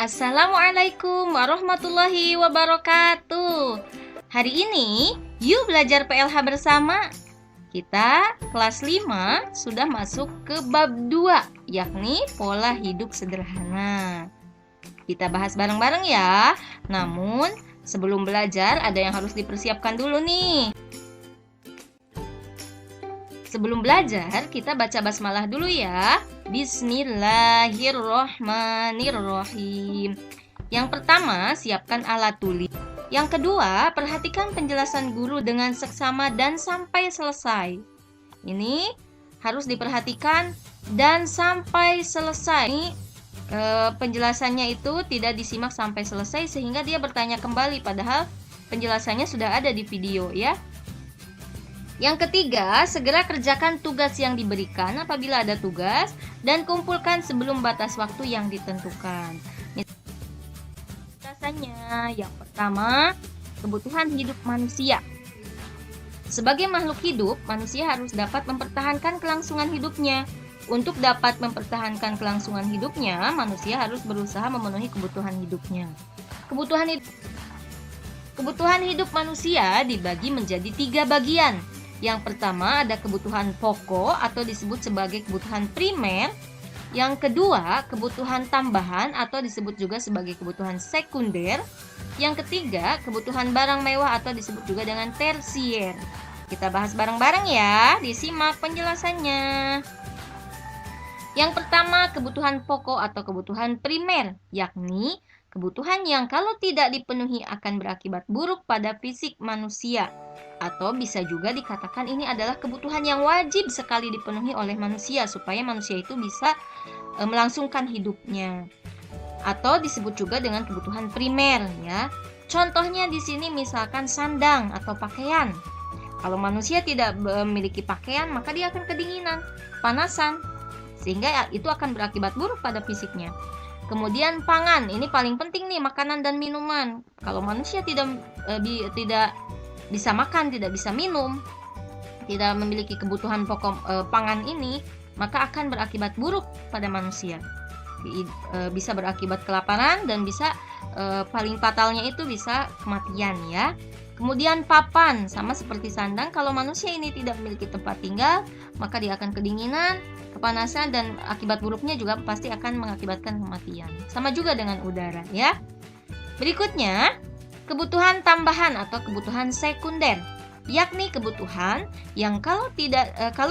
Assalamualaikum warahmatullahi wabarakatuh. Hari ini, yuk belajar PLH bersama. Kita kelas 5 sudah masuk ke bab 2, yakni pola hidup sederhana. Kita bahas bareng-bareng ya. Namun, sebelum belajar ada yang harus dipersiapkan dulu nih. Sebelum belajar, kita baca basmalah dulu ya. Bismillahirrohmanirrohim. Yang pertama, siapkan alat tulis. Yang kedua, perhatikan penjelasan guru dengan seksama dan sampai selesai. Ini harus diperhatikan dan sampai selesai. Ini penjelasannya itu tidak disimak sampai selesai sehingga dia bertanya kembali, padahal penjelasannya sudah ada di video ya. Yang ketiga, segera kerjakan tugas yang diberikan apabila ada tugas dan kumpulkan sebelum batas waktu yang ditentukan. Penjelasannya, yang pertama, kebutuhan hidup manusia. Sebagai makhluk hidup, manusia harus dapat mempertahankan kelangsungan hidupnya. Untuk dapat mempertahankan kelangsungan hidupnya, manusia harus berusaha memenuhi kebutuhan hidupnya. Kebutuhan hidup manusia dibagi menjadi 3 bagian. Yang pertama ada kebutuhan pokok atau disebut sebagai kebutuhan primer. Yang kedua, kebutuhan tambahan atau disebut juga sebagai kebutuhan sekunder. Yang ketiga, kebutuhan barang mewah atau disebut juga dengan tersier. Kita bahas bareng-bareng ya, disimak penjelasannya. Yang pertama, kebutuhan pokok atau kebutuhan primer, yakni kebutuhan yang kalau tidak dipenuhi akan berakibat buruk pada fisik manusia. Atau bisa juga dikatakan ini adalah kebutuhan yang wajib sekali dipenuhi oleh manusia supaya manusia itu bisa melangsungkan hidupnya. Atau disebut juga dengan kebutuhan primer ya. Contohnya di sini misalkan sandang atau pakaian. Kalau manusia tidak memiliki pakaian, maka dia akan kedinginan, panasan, sehingga itu akan berakibat buruk pada fisiknya. Kemudian pangan, ini paling penting nih, makanan dan minuman. Kalau manusia tidak bisa makan, tidak bisa minum, tidak memiliki kebutuhan pokok pangan ini, maka akan berakibat buruk pada manusia. Bisa berakibat kelaparan dan bisa paling fatalnya itu bisa kematian ya. Kemudian papan, sama seperti sandang, kalau manusia ini tidak memiliki tempat tinggal, maka dia akan kedinginan, kepanasan, dan akibat buruknya juga pasti akan mengakibatkan kematian. Sama juga dengan udara ya. Berikutnya, kebutuhan tambahan atau kebutuhan sekunder, yakni kebutuhan yang kalau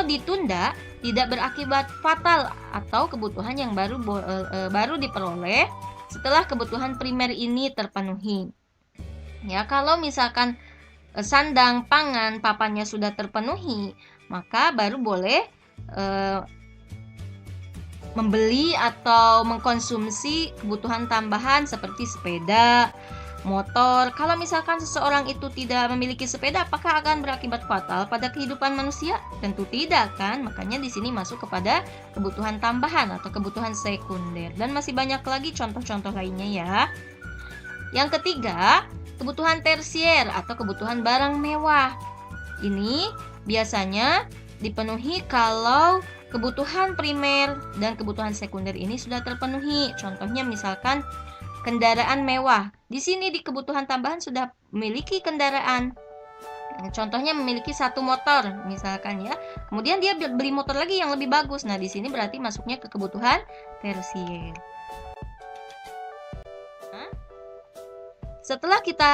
ditunda tidak berakibat fatal atau kebutuhan yang baru diperoleh setelah kebutuhan primer ini terpenuhi. Ya, kalau misalkan sandang, pangan, papannya sudah terpenuhi, maka baru boleh membeli atau mengkonsumsi kebutuhan tambahan seperti sepeda, motor. Kalau misalkan seseorang itu tidak memiliki sepeda, apakah akan berakibat fatal pada kehidupan manusia? Tentu tidak kan? Makanya di sini masuk kepada kebutuhan tambahan atau kebutuhan sekunder. Dan masih banyak lagi contoh-contoh lainnya ya. Yang ketiga, kebutuhan tersier atau kebutuhan barang mewah. Ini biasanya dipenuhi kalau kebutuhan primer dan kebutuhan sekunder ini sudah terpenuhi. Contohnya misalkan kendaraan mewah. Di sini di kebutuhan tambahan sudah memiliki kendaraan. Contohnya memiliki 1 motor misalkan ya. Kemudian dia beli motor lagi yang lebih bagus. Nah, di sini berarti masuknya ke kebutuhan tersier. Setelah kita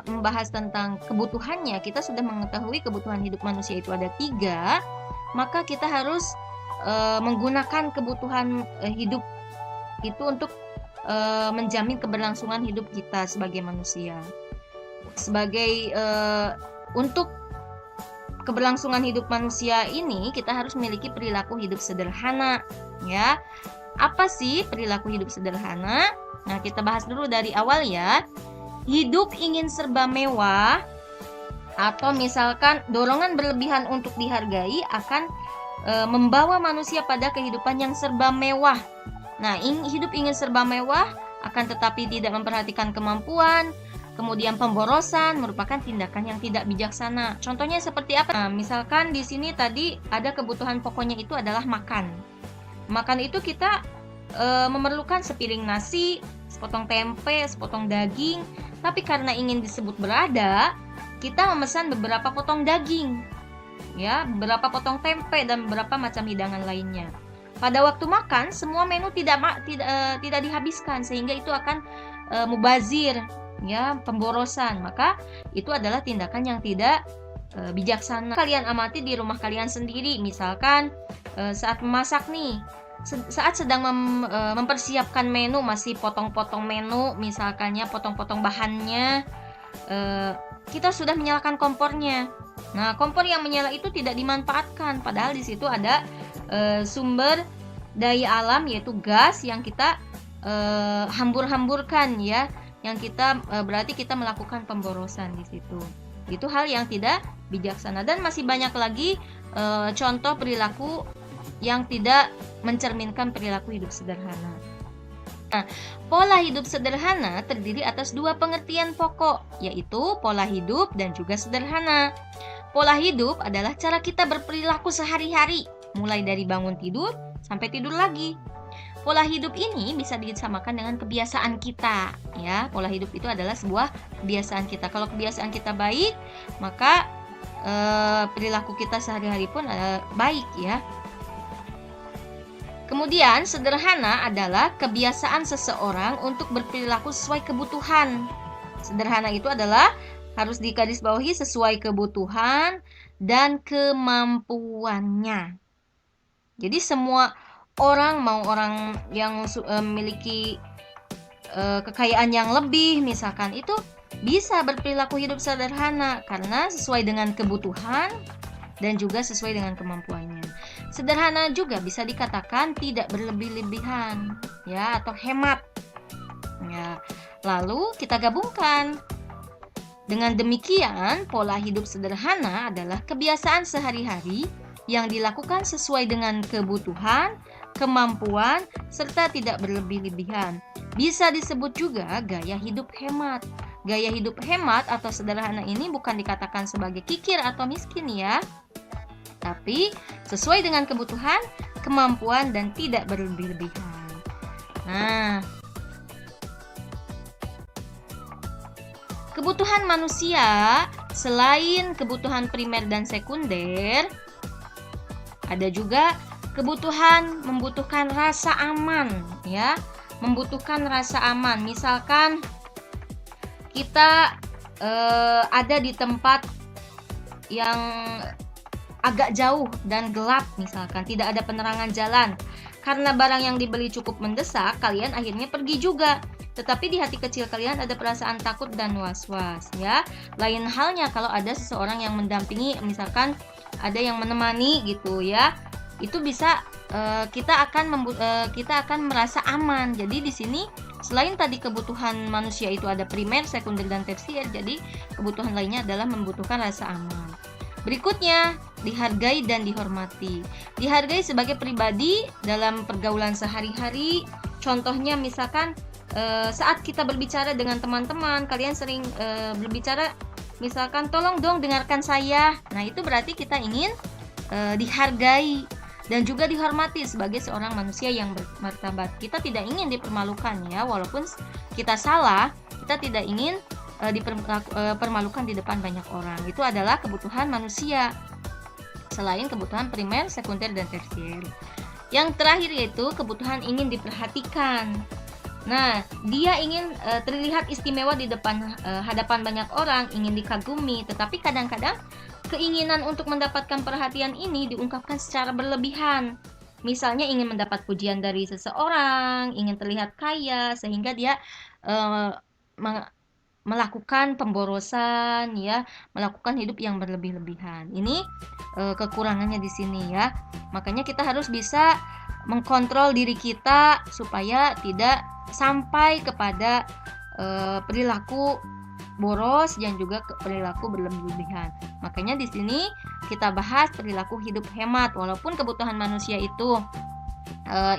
membahas tentang kebutuhannya, kita sudah mengetahui kebutuhan hidup manusia itu ada 3, maka kita harus menggunakan kebutuhan hidup itu untuk menjamin keberlangsungan hidup kita sebagai manusia. Untuk keberlangsungan hidup manusia ini, kita harus memiliki perilaku hidup sederhana, ya. Apa sih perilaku hidup sederhana? Nah, kita bahas dulu dari awal ya. Hidup ingin serba mewah atau misalkan dorongan berlebihan untuk dihargai akan membawa manusia pada kehidupan yang serba mewah. Nah, hidup ingin serba mewah akan tetapi tidak memperhatikan kemampuan, kemudian pemborosan merupakan tindakan yang tidak bijaksana. Contohnya seperti apa? Nah, misalkan di sini tadi ada kebutuhan pokoknya itu adalah makan. Makan itu kita memerlukan sepiring nasi, sepotong tempe, sepotong daging, tapi karena ingin disebut berada, kita memesan beberapa potong daging, ya, beberapa potong tempe dan beberapa macam hidangan lainnya. Pada waktu makan, semua menu tidak dihabiskan, sehingga itu akan mubazir, ya, pemborosan. Maka itu adalah tindakan yang tidak bijaksana. Kalian amati di rumah kalian sendiri, misalkan saat memasak nih, saat sedang mempersiapkan menu, masih potong-potong menu, misalkannya potong-potong bahannya, kita sudah menyalakan kompornya. Nah, kompor yang menyala itu tidak dimanfaatkan, padahal di situ ada sumber daya alam, yaitu gas yang kita hambur-hamburkan, ya, yang kita berarti kita melakukan pemborosan di situ. Itu hal yang tidak bijaksana, dan masih banyak lagi contoh perilaku yang tidak mencerminkan perilaku hidup sederhana. Nah, pola hidup sederhana terdiri atas dua pengertian pokok, yaitu pola hidup dan juga sederhana. Pola hidup adalah cara kita berperilaku sehari-hari, mulai dari bangun tidur sampai tidur lagi. Pola hidup ini bisa disamakan dengan kebiasaan kita, ya. Pola hidup itu adalah sebuah kebiasaan kita. Kalau kebiasaan kita baik, maka perilaku kita sehari-hari pun baik, ya. Kemudian sederhana adalah kebiasaan seseorang untuk berperilaku sesuai kebutuhan. Sederhana itu adalah harus digarisbawahi sesuai kebutuhan dan kemampuannya. Jadi semua orang, mau orang yang memiliki kekayaan yang lebih misalkan, itu bisa berperilaku hidup sederhana karena sesuai dengan kebutuhan dan juga sesuai dengan kemampuannya. Sederhana juga bisa dikatakan tidak berlebih-lebihan, ya, atau hemat. Ya, lalu kita gabungkan. Dengan demikian, pola hidup sederhana adalah kebiasaan sehari-hari yang dilakukan sesuai dengan kebutuhan, kemampuan, serta tidak berlebih-lebihan. Bisa disebut juga gaya hidup hemat. Gaya hidup hemat atau sederhana ini bukan dikatakan sebagai kikir atau miskin, ya, tapi sesuai dengan kebutuhan, kemampuan, dan tidak berlebih-lebihan. Nah, kebutuhan manusia selain kebutuhan primer dan sekunder, ada juga kebutuhan membutuhkan rasa aman, ya, membutuhkan rasa aman. Misalkan kita ada di tempat yang agak jauh dan gelap, misalkan tidak ada penerangan jalan. Karena barang yang dibeli cukup mendesak, kalian akhirnya pergi juga. Tetapi di hati kecil kalian ada perasaan takut dan was-was, ya. Lain halnya kalau ada seseorang yang mendampingi, misalkan ada yang menemani gitu, ya. Itu bisa kita akan merasa aman. Jadi di sini selain tadi kebutuhan manusia itu ada primer, sekunder, dan tersier, jadi kebutuhan lainnya adalah membutuhkan rasa aman. Berikutnya, dihargai dan dihormati. Dihargai sebagai pribadi dalam pergaulan sehari-hari. Contohnya misalkan saat kita berbicara dengan teman-teman, kalian sering berbicara, misalkan tolong dong dengarkan saya. Nah, itu berarti kita ingin dihargai dan juga dihormati sebagai seorang manusia yang bermartabat. Kita tidak ingin dipermalukan, ya, walaupun kita salah, kita tidak ingin dipermalukan di depan banyak orang. Itu adalah kebutuhan manusia selain kebutuhan primer, sekunder, dan tersier. Yang terakhir yaitu kebutuhan ingin diperhatikan. Nah, dia ingin terlihat istimewa di hadapan banyak orang, ingin dikagumi, tetapi kadang-kadang keinginan untuk mendapatkan perhatian ini diungkapkan secara berlebihan. Misalnya ingin mendapat pujian dari seseorang, ingin terlihat kaya, sehingga dia melakukan pemborosan, ya, melakukan hidup yang berlebih-lebihan. Ini kekurangannya di sini, ya. Makanya kita harus bisa mengkontrol diri kita supaya tidak sampai kepada perilaku boros dan juga perilaku berlebih-lebihan. Makanya di sini kita bahas perilaku hidup hemat. Walaupun kebutuhan manusia itu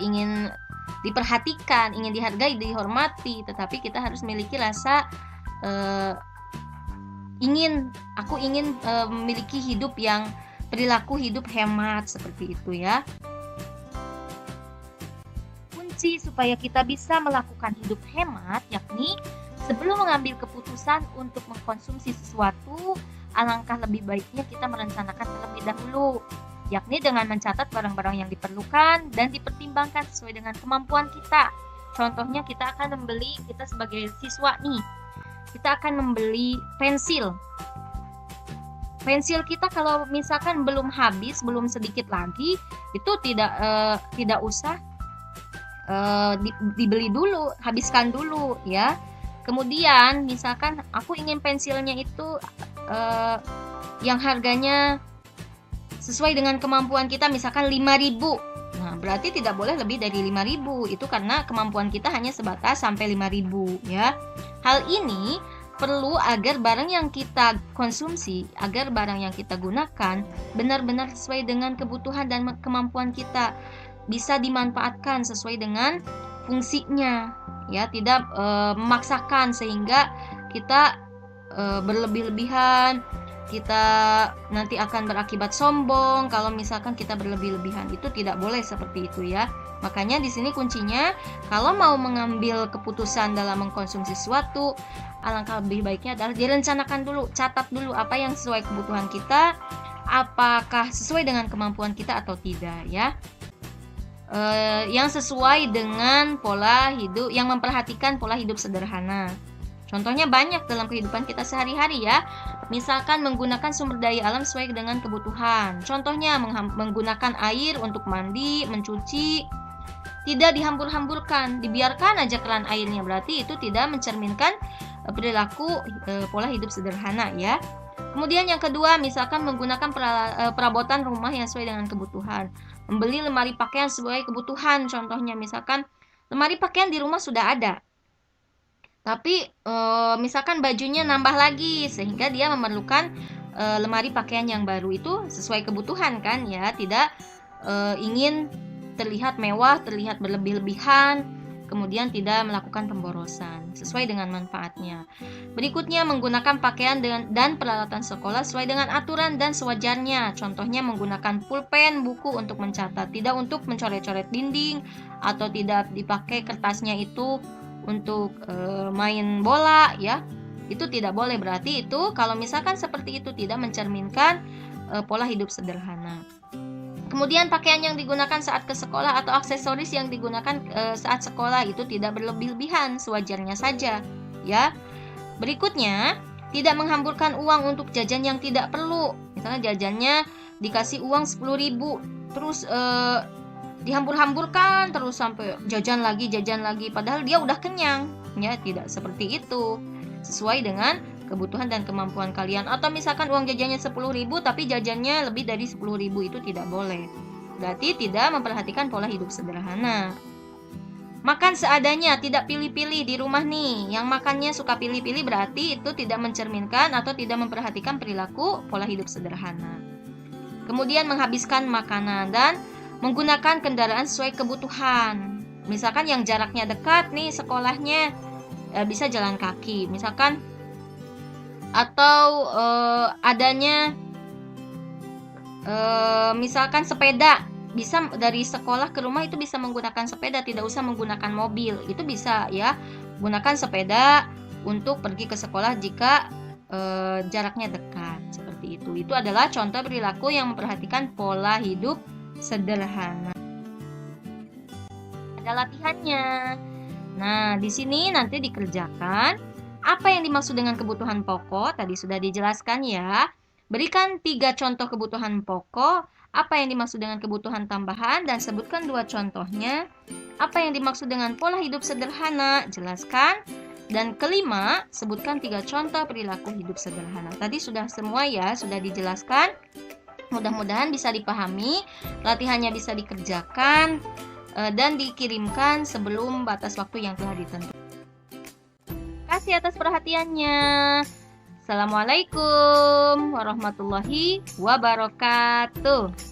ingin diperhatikan, ingin dihargai, dihormati, tetapi kita harus memiliki rasa aku ingin memiliki hidup yang perilaku hidup hemat, seperti itu, ya. solusi supaya kita bisa melakukan hidup hemat, yakni sebelum mengambil keputusan untuk mengkonsumsi sesuatu, alangkah lebih baiknya kita merencanakan terlebih dahulu, yakni dengan mencatat barang-barang yang diperlukan dan dipertimbangkan sesuai dengan kemampuan kita. Contohnya kita sebagai siswa nih, kita akan membeli pensil. Pensil kita kalau misalkan belum habis, belum sedikit lagi, itu tidak usah dibeli dulu, habiskan dulu ya. Kemudian misalkan aku ingin pensilnya itu yang harganya sesuai dengan kemampuan kita, misalkan 5.000. Nah, berarti tidak boleh lebih dari 5.000. Itu karena kemampuan kita hanya sebatas sampai 5.000 ya. Hal ini perlu agar barang yang kita konsumsi, agar barang yang kita gunakan benar-benar sesuai dengan kebutuhan dan kemampuan kita, bisa dimanfaatkan sesuai dengan fungsinya ya, tidak memaksakan sehingga kita berlebih-lebihan, kita nanti akan berakibat sombong kalau misalkan kita berlebih-lebihan. Itu tidak boleh seperti itu ya. Makanya di sini kuncinya, kalau mau mengambil keputusan dalam mengkonsumsi sesuatu, alangkah lebih baiknya adalah direncanakan dulu, catat dulu apa yang sesuai kebutuhan kita, apakah sesuai dengan kemampuan kita atau tidak ya. Yang sesuai dengan pola hidup, yang memperhatikan pola hidup sederhana. Contohnya banyak dalam kehidupan kita sehari-hari ya. Misalkan menggunakan sumber daya alam sesuai dengan kebutuhan. Contohnya menggunakan air untuk mandi, mencuci, tidak dihambur-hamburkan, dibiarkan aja keran airnya. Berarti itu tidak mencerminkan perilaku pola hidup sederhana ya. Kemudian yang kedua, misalkan menggunakan perabotan rumah yang sesuai dengan kebutuhan. Membeli lemari pakaian sesuai kebutuhan. Contohnya misalkan lemari pakaian di rumah sudah ada, tapi misalkan bajunya nambah lagi sehingga dia memerlukan lemari pakaian yang baru. Itu sesuai kebutuhan kan ya, tidak ingin terlihat mewah, terlihat berlebih-lebihan, kemudian tidak melakukan pemborosan, sesuai dengan manfaatnya. Berikutnya, menggunakan pakaian dan peralatan sekolah sesuai dengan aturan dan sewajarnya. Contohnya menggunakan pulpen, buku untuk mencatat, tidak untuk mencoret-coret dinding, atau tidak dipakai kertasnya itu untuk main bola ya. Itu tidak boleh. Berarti itu kalau misalkan seperti itu tidak mencerminkan pola hidup sederhana. Kemudian pakaian yang digunakan saat ke sekolah atau aksesoris yang digunakan saat sekolah itu tidak berlebih-lebihan, sewajarnya saja ya. Berikutnya, tidak menghamburkan uang untuk jajan yang tidak perlu. Misalnya jajannya dikasih uang 10.000, terus dihambur-hamburkan terus sampai jajan lagi, padahal dia udah kenyang ya. Tidak seperti itu, sesuai dengan kebutuhan dan kemampuan kalian. Atau misalkan uang jajannya 10.000 tapi jajannya lebih dari 10.000, itu tidak boleh. Berarti tidak memperhatikan pola hidup sederhana. Makan seadanya, tidak pilih-pilih di rumah nih. Yang makannya suka pilih-pilih berarti itu tidak mencerminkan atau tidak memperhatikan perilaku pola hidup sederhana. Kemudian menghabiskan makanan dan menggunakan kendaraan sesuai kebutuhan. Misalkan yang jaraknya dekat nih sekolahnya, bisa jalan kaki misalkan, atau adanya misalkan sepeda, bisa dari sekolah ke rumah itu bisa menggunakan sepeda, tidak usah menggunakan mobil. Itu bisa ya, gunakan sepeda untuk pergi ke sekolah jika jaraknya dekat, seperti itu. Itu adalah contoh perilaku yang memperhatikan pola hidup sederhana. Ada latihannya. Nah, di sini nanti dikerjakan apa yang dimaksud dengan kebutuhan pokok. Tadi sudah dijelaskan ya. Berikan 3 contoh kebutuhan pokok. Apa yang dimaksud dengan kebutuhan tambahan, dan sebutkan 2 contohnya. Apa yang dimaksud dengan pola hidup sederhana, jelaskan. Dan kelima, sebutkan 3 contoh perilaku hidup sederhana. Tadi sudah semua ya, sudah dijelaskan. Mudah-mudahan bisa dipahami, latihannya bisa dikerjakan dan dikirimkan sebelum batas waktu yang telah ditentukan. Terima kasih atas perhatiannya. Assalamualaikum warahmatullahi wabarakatuh.